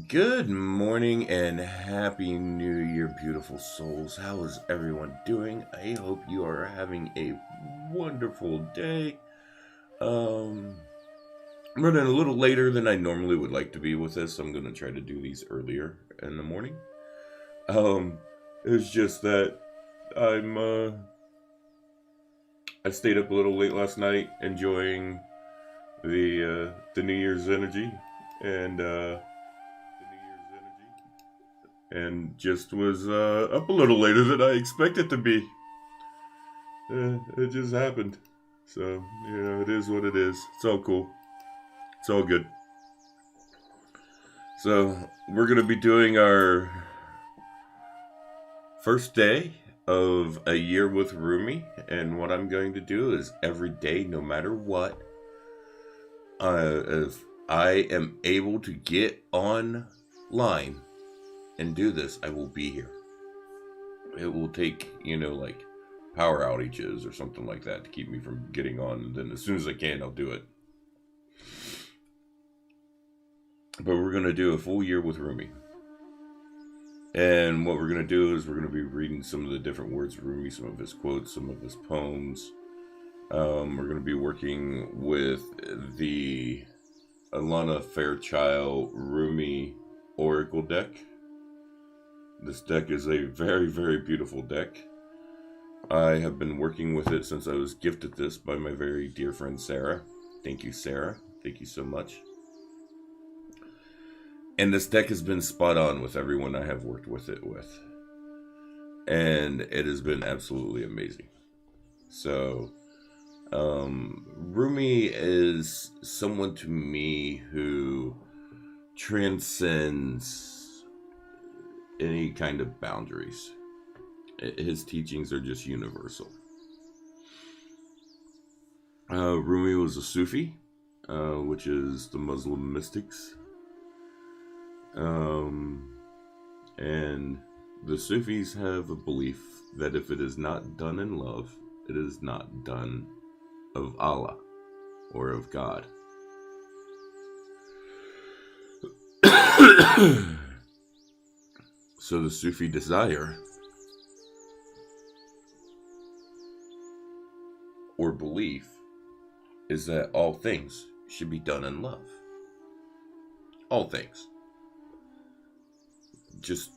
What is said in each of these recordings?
Good morning and happy new year, beautiful souls. How is everyone doing? I hope you are having a wonderful day. Um, I'm running a little later than I normally would like to be with this. I'm going to try to do these earlier in the morning. Um, it's just that I stayed up a little late last night enjoying the New Year's energy and just was up a little later than I expected to be. It just happened. So, it is what it is. It's all cool. It's all good. So, we're going to be doing our first day of a year with Rumi. And what I'm going to do is every day, no matter what, if I am able to get online and do this, I will be here. It will take, like power outages or something like that to keep me from getting on. And then as soon as I can, I'll do it. But we're going to do a full year with Rumi. And what we're going to do is we're going to be reading some of the different words of Rumi, some of his quotes, some of his poems. We're going to be working with the Alana Fairchild Rumi Oracle deck. This deck is a very, very beautiful deck. I have been working with it since I was gifted this by my very dear friend Sarah. Thank you, Sarah. Thank you so much. And this deck has been spot on with everyone I have worked with it with. And it has been absolutely amazing. So, Rumi is someone to me who transcends any kind of boundaries. His teachings are just universal. Rumi was a Sufi, which is the Muslim mystics. And the Sufis have a belief that if it is not done in love, it is not done of Allah or of God. So the Sufi desire or belief is that all things should be done in love. All things. Just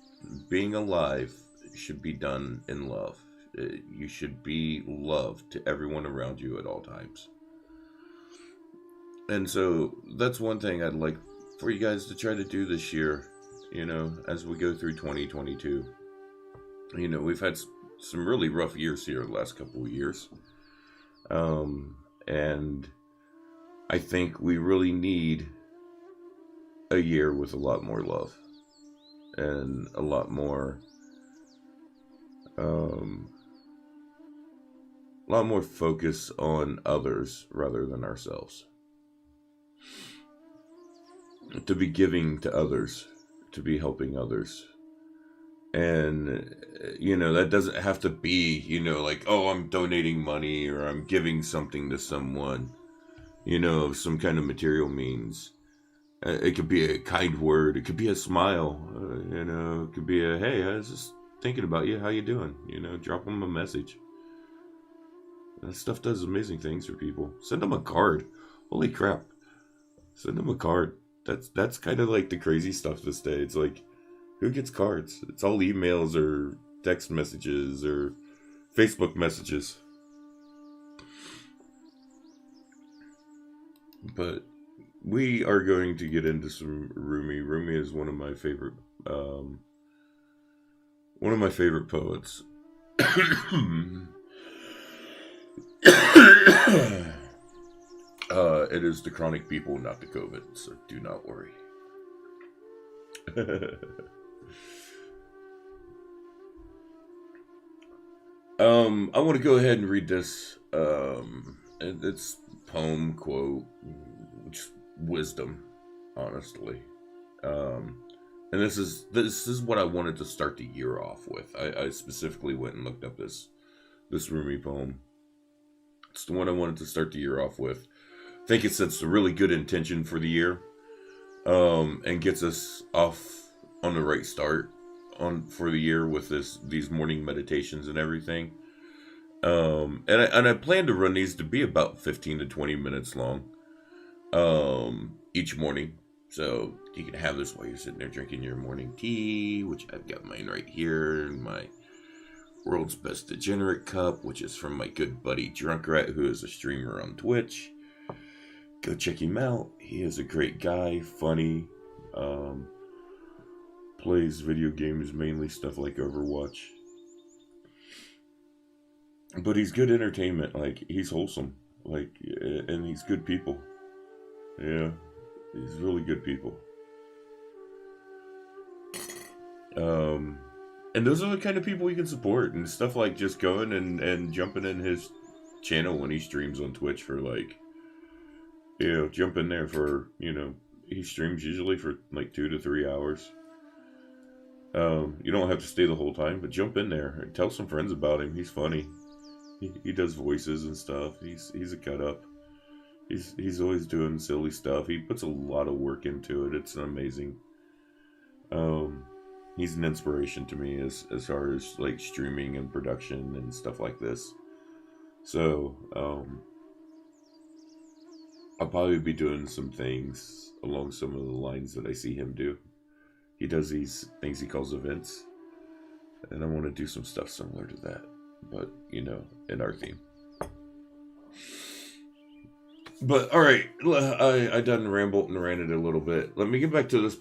being alive should be done in love. You should be loved to everyone around you at all times. And so that's one thing I'd like for you guys to try to do this year, as we go through 2022. We've had some really rough years here the last couple of years. And I think we really need a year with a lot more love and a lot more focus on others rather than ourselves. To be giving to others, to be helping others. And, that doesn't have to be, like, oh, I'm donating money or I'm giving something to someone, of some kind of material means. It could be a kind word. It could be a smile. It could be a, hey, I was just thinking about you. How you doing? Drop them a message. That stuff does amazing things for people. Send them a card. Holy crap. Send them a card. That's kind of like the crazy stuff this day. It's like, who gets cards? It's all emails or text messages or Facebook messages. But we are going to get into some Rumi. Rumi is one of my favorite poets. It is the chronic people, not the COVID, so do not worry. I want to go ahead and read this. It's poem, quote, just wisdom, honestly. And this is what I wanted to start the year off with. I specifically went and looked up this Rumi poem. It's the one I wanted to start the year off with. I think it sets a really good intention for the year. and gets us off on the right start for the year with these morning meditations and everything. And I plan to run these to be about 15 to 20 minutes long, each morning. So you can have this while you're sitting there drinking your morning tea, which I've got mine right here in my World's Best Degenerate cup, which is from my good buddy Drunkrat, who is a streamer on Twitch. Go check him out. He is a great guy, funny, plays video games, mainly stuff like Overwatch. But he's good entertainment, like, he's wholesome, like, and he's good people. Yeah, he's really good people. And those are the kind of people you can support, and stuff like just going and jumping in his channel when he streams on Twitch for, like, jump in there for, he streams usually for like 2 to 3 hours. You don't have to stay the whole time, but jump in there and tell some friends about him. He's funny. He does voices and stuff. He's a cut up. He's always doing silly stuff. He puts a lot of work into it. It's amazing. He's an inspiration to me as far as like streaming and production and stuff like this. So I'll probably be doing some things along some of the lines that I see him do. He does these things he calls events, and I want to do some stuff similar to that, but in our theme. But all right, I done rambled and ranted a little bit. Let me get back to this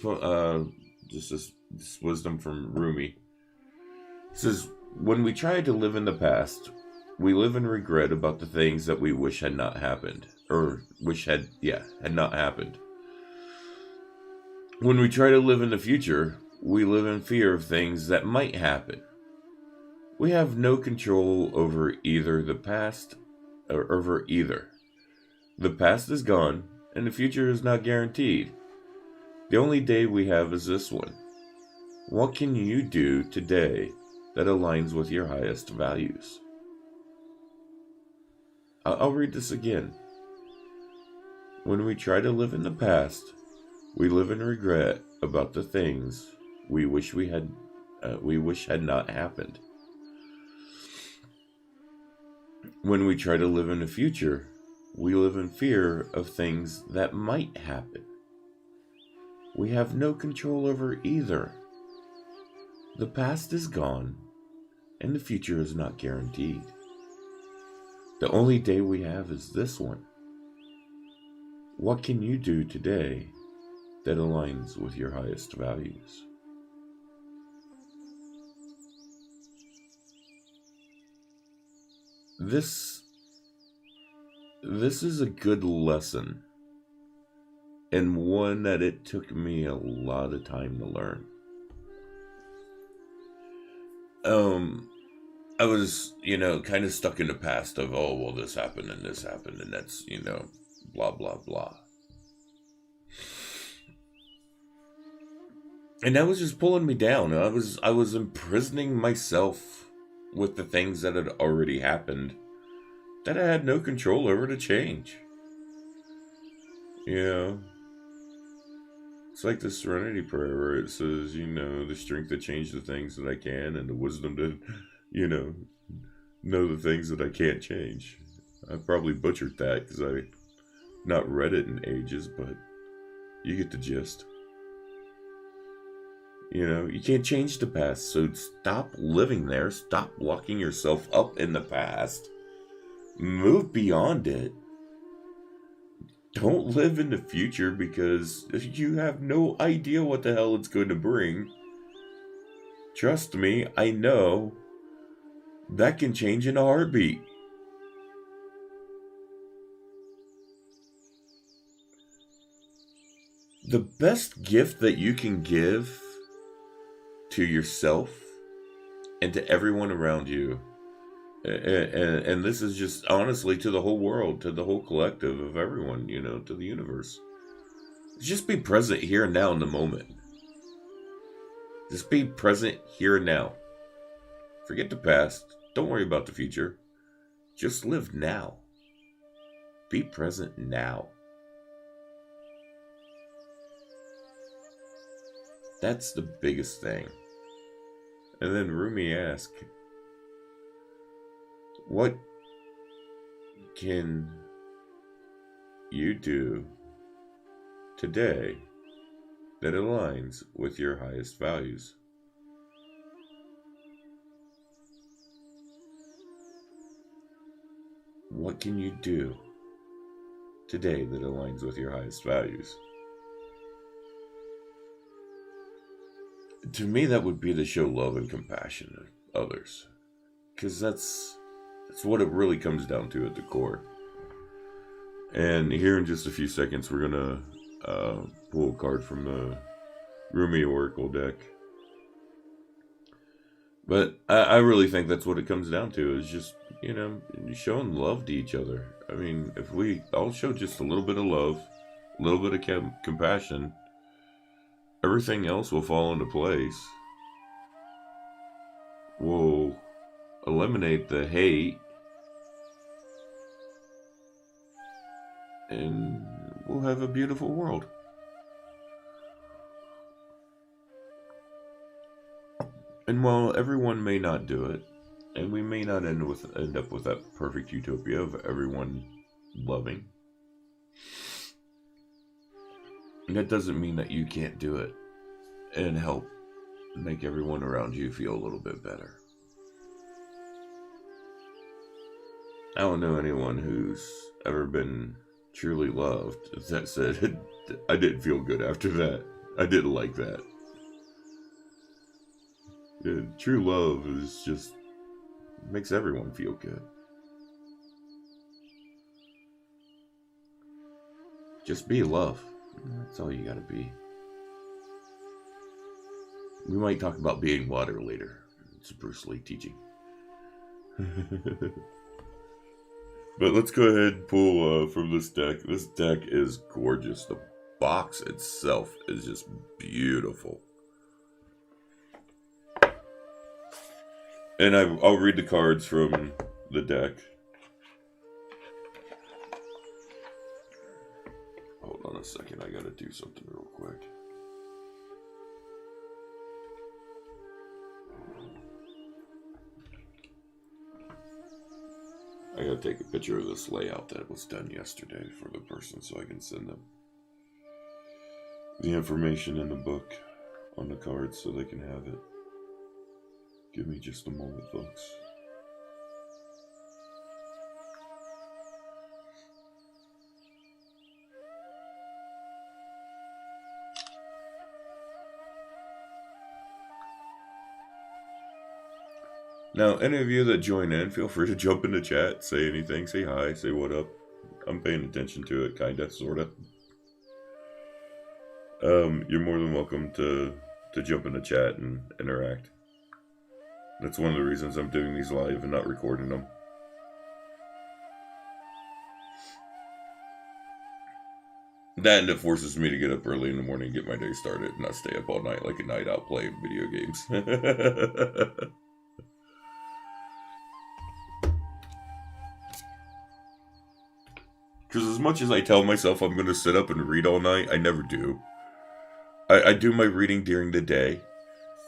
this wisdom from Rumi. It says, when we try to live in the past, we live in regret about the things that we wish had not happened, or had not happened. When we try to live in the future, we live in fear of things that might happen. We have no control over the past. The past is gone, and the future is not guaranteed. The only day we have is this one. What can you do today that aligns with your highest values? I'll read this again. When we try to live in the past, we live in regret about the things we wish had not happened. When we try to live in the future, we live in fear of things that might happen. We have no control over either. The past is gone, and the future is not guaranteed. The only day we have is this one. What can you do today that aligns with your highest values? This is a good lesson, and one that it took me a lot of time to learn. I was, kind of stuck in the past of, oh, well, this happened, and that's, blah, blah, blah. And that was just pulling me down. I was imprisoning myself with the things that had already happened that I had no control over to change. It's like the Serenity Prayer where it says, the strength to change the things that I can and the wisdom to, know the things that I can't change. I probably butchered that because I've not read it in ages, but you get the gist. You can't change the past, so stop living there. Stop locking yourself up in the past. Move beyond it. Don't live in the future because you have no idea what the hell it's going to bring. Trust me, I know. That can change in a heartbeat. The best gift that you can give to yourself and to everyone around you, and this is just honestly to the whole world, to the whole collective of everyone, to the universe, just be present here and now in the moment. Just be present here and now. Forget the past. Don't worry about the future. Just live now. Be present now. That's the biggest thing. And then Rumi asked, what can you do today that aligns with your highest values? What can you do today that aligns with your highest values? To me, that would be to show love and compassion to others. Because that's what it really comes down to at the core. And here in just a few seconds, we're going to pull a card from the Rumi Oracle deck. But I really think that's what it comes down to, is just, showing love to each other. I mean, if we all show just a little bit of love, a little bit of compassion, everything else will fall into place. We'll eliminate the hate, and we'll have a beautiful world. And while everyone may not do it, and we may not end up with that perfect utopia of everyone loving, that doesn't mean that you can't do it and help make everyone around you feel a little bit better. I don't know anyone who's ever been truly loved that said, I didn't feel good after that. I didn't like that. Yeah, true love is just makes everyone feel good. Just be love. That's all you gotta be. We might talk about being water later. It's Bruce Lee teaching. But let's go ahead and pull from this deck. This deck is gorgeous. The box itself is just beautiful. And I'll read the cards from the deck. Hold on a second, I gotta do something real quick. I gotta take a picture of this layout that was done yesterday for the person so I can send them the information in the book on the cards so they can have it. Give me just a moment, folks. Now, any of you that join in, feel free to jump in the chat, say anything, say hi, say what up. I'm paying attention to it, kinda, sorta. You're more than welcome to jump in the chat and interact. That's one of the reasons I'm doing these live and not recording them. That and it forces me to get up early in the morning and get my day started and not stay up all night like a night out playing video games. Because as much as I tell myself I'm going to sit up and read all night, I never do. I do my reading during the day.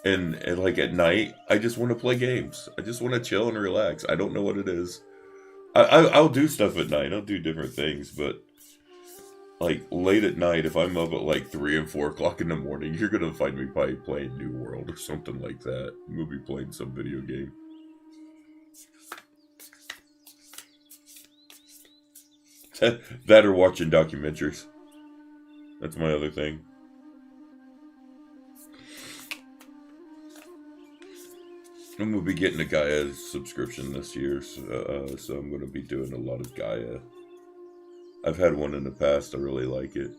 And like at night, I just want to play games. I just want to chill and relax. I don't know what it is. I'll do stuff at night. I'll do different things. But like late at night, if I'm up at like 3 and 4 o'clock in the morning, you're going to find me probably playing New World or something like that. We'll be playing some video game. That or watching documentaries. That's my other thing. I'm going to be getting a Gaia subscription this year, so I'm going to be doing a lot of Gaia. I've had one in the past, I really like it.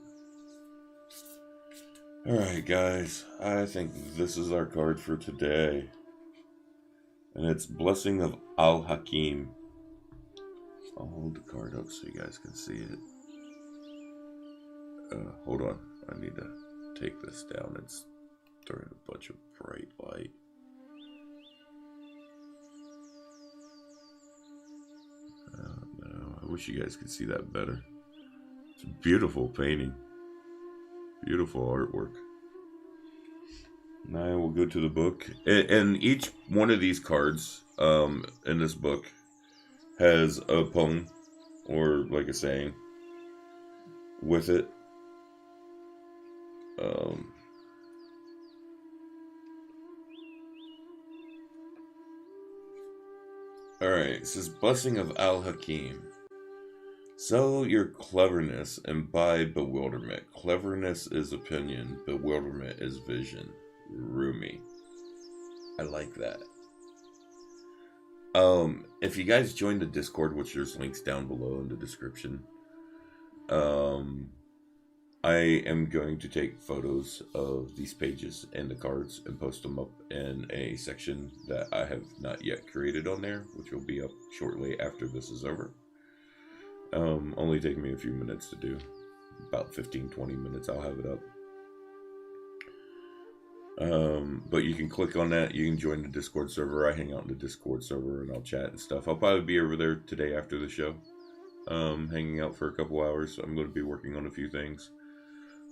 Alright guys, I think this is our card for today. And it's Blessing of Al-Hakim. I'll hold the card up so you guys can see it. Hold on, I need to take this down. It's throwing a bunch of bright light. No, I wish you guys could see that better. It's a beautiful painting. Beautiful artwork. Now I will go to the book. And each one of these cards in this book has a poem or like a saying with it. Um, Alright, it says Blessing of Al-Hakim. Sell your cleverness and buy bewilderment. Cleverness is opinion, bewilderment is vision. Rumi. I like that. If you guys join the Discord, which there's links down below in the description, I am going to take photos of these pages and the cards and post them up in a section that I have not yet created on there, which will be up shortly after this is over. Only take me a few minutes to do. About 15-20 minutes I'll have it up. But you can click on that. You can join the Discord server. I hang out in the Discord server and I'll chat and stuff. I'll probably be over there today after the show. Hanging out for a couple hours. I'm going to be working on a few things.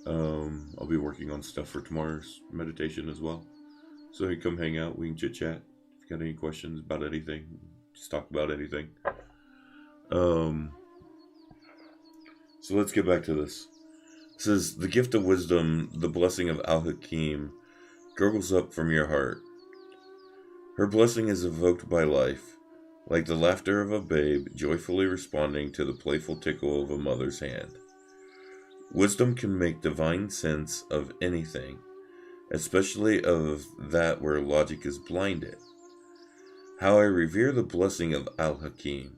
I'll be working on stuff for tomorrow's meditation as well. So you come hang out. We can chit chat. If you got any questions about anything, just talk about anything. So let's get back to this. It says, the gift of wisdom, the blessing of Al-Hakim, gurgles up from your heart. Her blessing is evoked by life, like the laughter of a babe joyfully responding to the playful tickle of a mother's hand. Wisdom can make divine sense of anything, especially of that where logic is blinded. How I revere the blessing of Al-Hakim,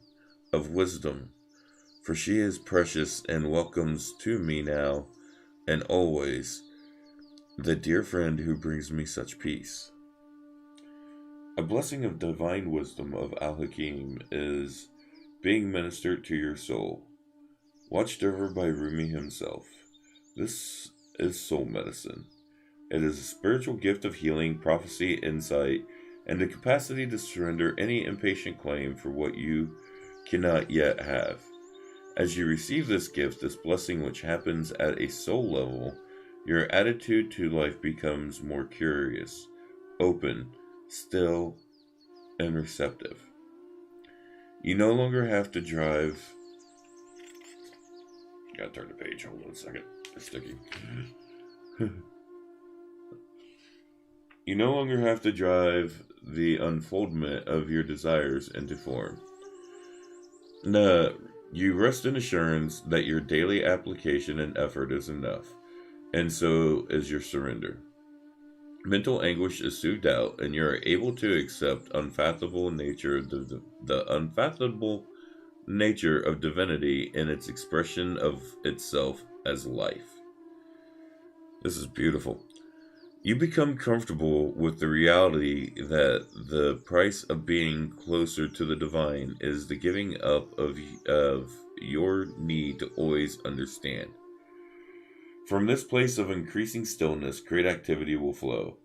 of wisdom, for she is precious and welcomes to me now and always the dear friend who brings me such peace. A blessing of divine wisdom of Al-Hakim is being ministered to your soul, watched over by Rumi himself. This is soul medicine. It is a spiritual gift of healing, prophecy, insight, and the capacity to surrender any impatient claim for what you cannot yet have. As you receive this gift, this blessing which happens at a soul level, your attitude to life becomes more curious, open, still, and receptive. You no longer have to drive... Gotta turn the page, hold on a second. It's sticky. You no longer have to drive the unfoldment of your desires into form. No, you rest in assurance that your daily application and effort is enough, and so is your surrender. Mental anguish is soothed out, and you are able to accept unfathomable nature, the unfathomable nature of divinity in its expression of itself as life. This is beautiful. You become comfortable with the reality that the price of being closer to the divine is the giving up of your need to always understand. From this place of increasing stillness, great activity will flow.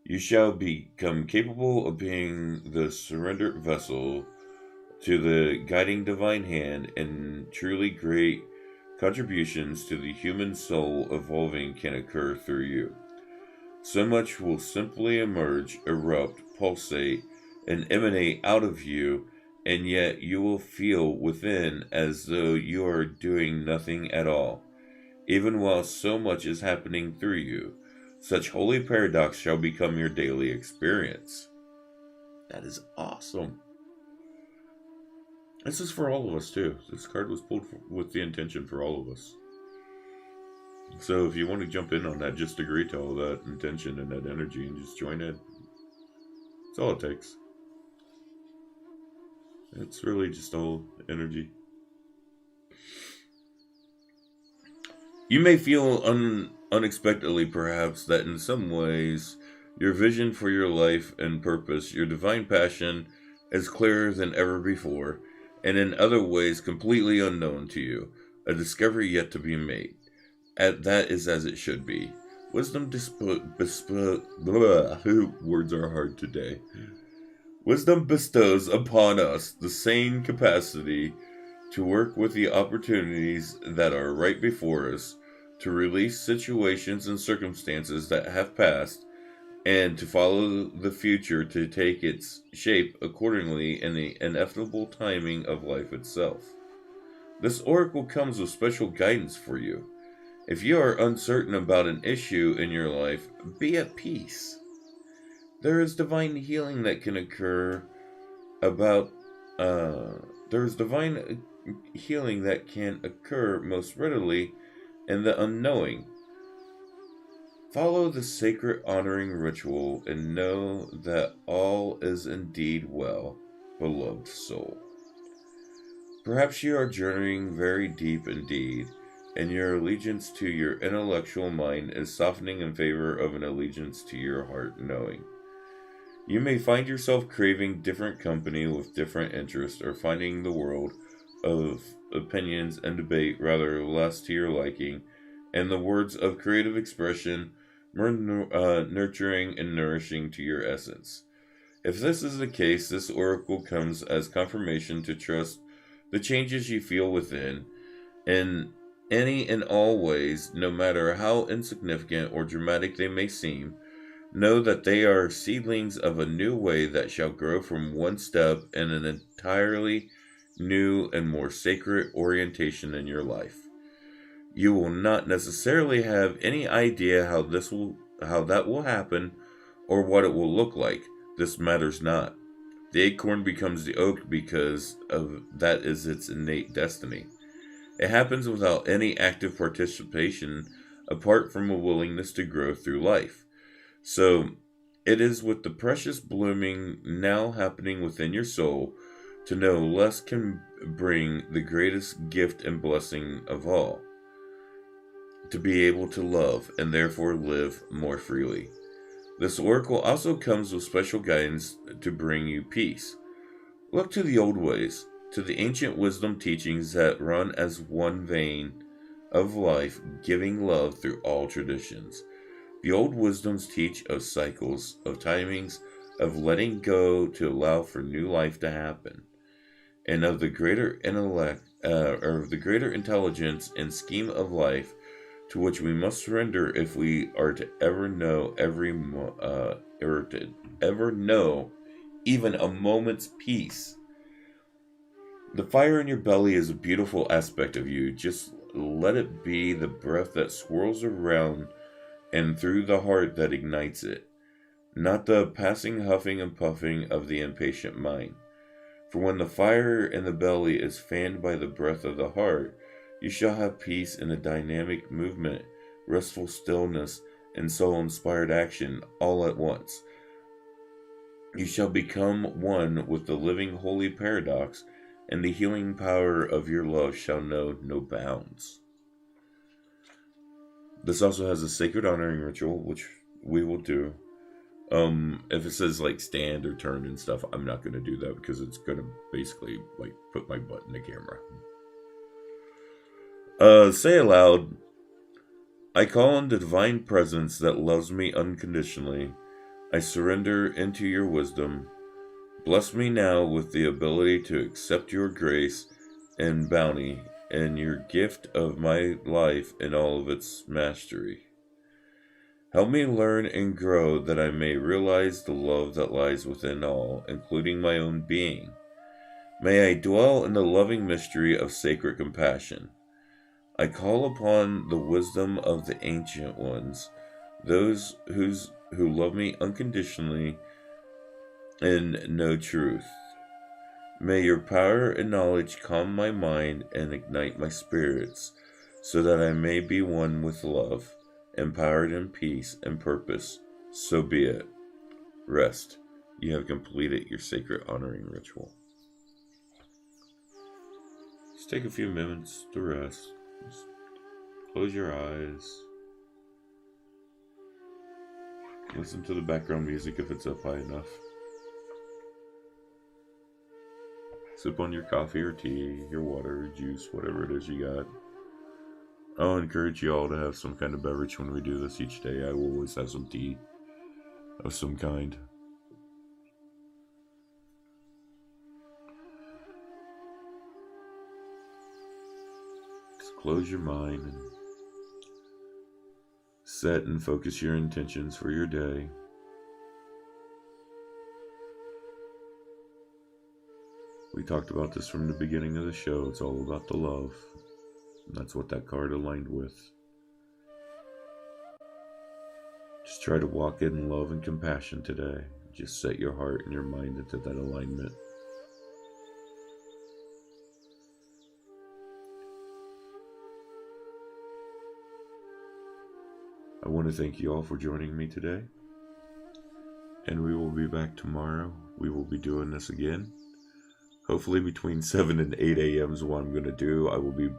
You shall become capable of being the surrendered vessel to the guiding divine hand, and truly great contributions to the human soul evolving can occur through you. So much will simply emerge, erupt, pulsate, and emanate out of you, and yet you will feel within as though you are doing nothing at all, even while so much is happening through you. Such holy paradox shall become your daily experience. That is awesome. This is for all of us too. This card was pulled with the intention for all of us. So if you want to jump in on that, just agree to all that intention and that energy and just join in. That's all it takes. It's really just all energy. You may feel unexpectedly, perhaps, that in some ways, your vision for your life and purpose, your divine passion, is clearer than ever before, and in other ways completely unknown to you, a discovery yet to be made. That is as it should be. Wisdom words are hard today. Wisdom bestows upon us the sane capacity to work with the opportunities that are right before us, to release situations and circumstances that have passed, and to follow the future to take its shape accordingly in the inevitable timing of life itself. This oracle comes with special guidance for you. If you are uncertain about an issue in your life, be at peace. There is divine healing that can occur about uh there is divine healing that can occur most readily in the unknowing. Follow the sacred honoring ritual and know that all is indeed well, beloved soul. Perhaps you are journeying very deep indeed, and your allegiance to your intellectual mind is softening in favor of an allegiance to your heart knowing. You may find yourself craving different company with different interests, or finding the world of opinions and debate rather less to your liking, and the words of creative expression more nurturing and nourishing to your essence. If this is the case, this oracle comes as confirmation to trust the changes you feel within, in any and all ways, no matter how insignificant or dramatic they may seem. Know that they are seedlings of a new way that shall grow from one step in an entirely new and more sacred orientation in your life. You will not necessarily have any idea how that will happen or what it will look like. This matters not. The acorn becomes the oak because of that is its innate destiny. It happens without any active participation apart from a willingness to grow through life. So it is with the precious blooming now happening within your soul to know less can bring the greatest gift and blessing of all, to be able to love and therefore live more freely. This oracle also comes with special guidance to bring you peace. Look to the old ways, to the ancient wisdom teachings that run as one vein of life, giving love through all traditions. The old wisdoms teach of cycles, of timings, of letting go to allow for new life to happen, and of the greater intellect, or of the greater intelligence and scheme of life to which we must surrender if we are to ever know or to ever know even a moment's peace. The fire in your belly is a beautiful aspect of you. Just let it be the breath that swirls around and through the heart that ignites it, not the passing huffing and puffing of the impatient mind. For when the fire in the belly is fanned by the breath of the heart, you shall have peace in a dynamic movement, restful stillness, and soul-inspired action all at once. You shall become one with the living holy paradox, and the healing power of your love shall know no bounds. This also has a sacred honoring ritual, which we will do. If it says like stand or turn and stuff, I'm not gonna do that because it's gonna basically like put my butt in the camera. Say aloud, I call on the divine presence that loves me unconditionally. I surrender into your wisdom. Bless me now with the ability to accept your grace and bounty and your gift of my life in all of its mastery. Help me learn and grow that I may realize the love that lies within all, including my own being. May I dwell in the loving mystery of sacred compassion. I call upon the wisdom of the ancient ones, those who love me unconditionally and know truth. May your power and knowledge calm my mind and ignite my spirits, so that I may be one with love, empowered in peace and purpose. So be it. Rest. You have completed your sacred honoring ritual. Just take a few minutes to rest. Just close your eyes. Listen to the background music if it's up high enough. Sip on your coffee or tea, your water or juice, whatever it is you got. I'll encourage you all to have some kind of beverage when we do this each day. I will always have some tea of some kind. Just close your mind and set and focus your intentions for your day. We talked about this from the beginning of the show. It's all about the love. And that's what that card aligned with. Just try to walk in love and compassion today. Just set your heart and your mind into that alignment. I want to thank you all for joining me today. And we will be back tomorrow. We will be doing this again. Hopefully between 7 and 8 a.m. is what I'm going to do. I will be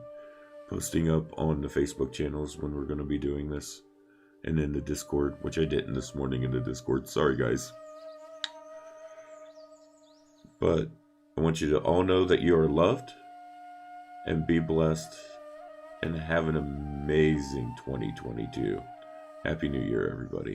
posting up on the Facebook channels when we're going to be doing this. And in the Discord, which I didn't this morning in the Discord. Sorry, guys. But I want you to all know that you are loved and be blessed and have an amazing 2022. Happy New Year, everybody.